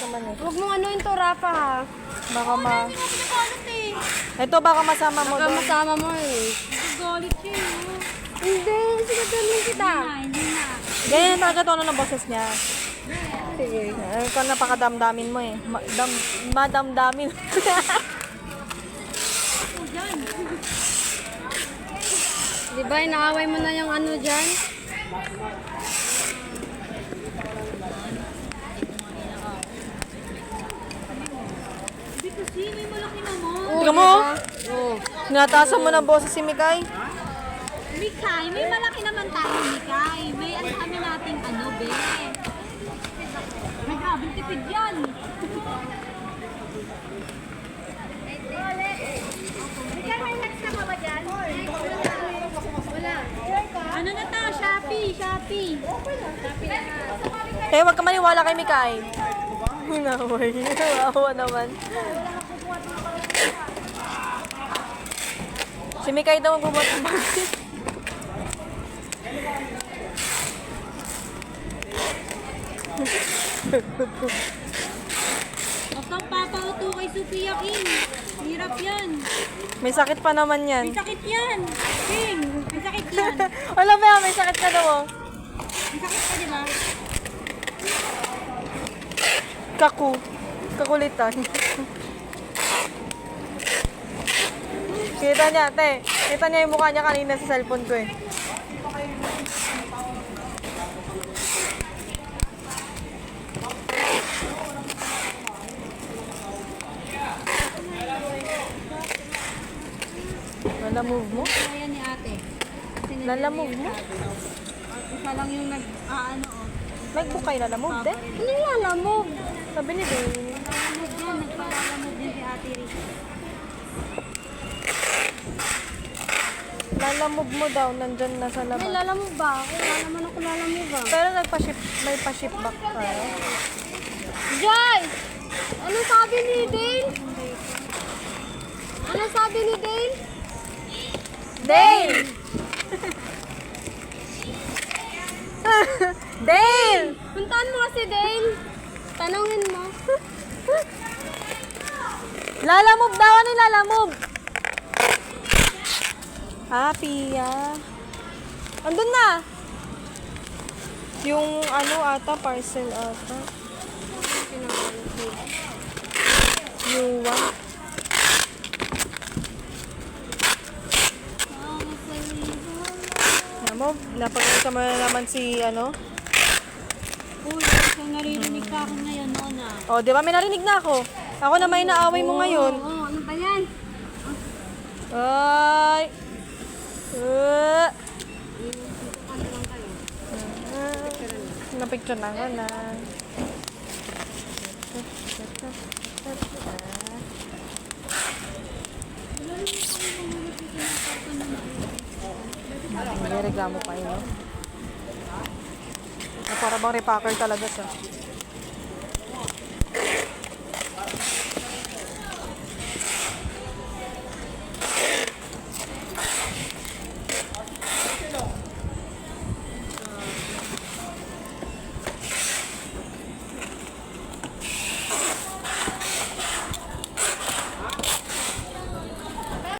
naman eh. Huwag mong anuin to, Rafa, ha? Baka ma... Hindi mo pinapalit eh. Ito baka masama mo Baka doon. masama mo eh. Galit siya eh. Hindi, sinadalhin kita. Hindi na. Ganyan talaga tono ng boses niya. Sige. Ikaw napakadamdamin mo eh. Madamdamin. Di ba, inaaway mo na yung ano dyan? Hindi kasi, may malaki naman. Tingnan mo. Oo. Tinataasan mo ng boses si Mikay. Mikay, may malaki naman tayo, Mikay. May ang dami nating ano, be. May grabing tipid yan. Mikay, may next na ka ba dyan? Wala. Ano na to? Shopee. Shopee na. Eh, huwag ka maniwala kay Mikay. Naway. Wawa naman. Si Mikay daw magbubot ng bagay. Huwag kang papauto kay Sophia King. Hirap yan. May sakit pa naman yan. May sakit yan. King, may sakit yan. Wala ba? May sakit ka daw. Oh. May sakit ka, di ba? Kakulitan. Kita niya, te. Kita niya yung mukha niya kanina sa cellphone ko eh. Lalamove mo? Kaya ni ate. Lalamove mo? Isa lang yung nag-aano oh. Nag-book kayo lalamove, te? Ano yung lalamove? Sabi ni Dane. Lalamove yan. Nagpalalamove din si ate Rich. Lalamove mo daw, nandyan na sa May labas. lalamove ba? Ako, wala naman ako lalamove ah. Pero may pa-ship back tayo. Joy! Ano sabi ni Dale? Ano sabi ni Dale? Dale! Dale! Puntahan mo si Dale. Tanungin mo. Lalamove daw, ano yung lalamove? Ah, Pia. Andun na. Yung ano ata, parcel ata. Yuwa. Napag-isa mo na naman si ano? Uy, so naririnig ka ako ngayon, Nona. O, di ba may narinig na ako? Ako na may naaway mo ngayon. Oo, ano ba yan? Ay! Na-picture na nga na. May reklamo pa yun. Para bang repacker talaga siya.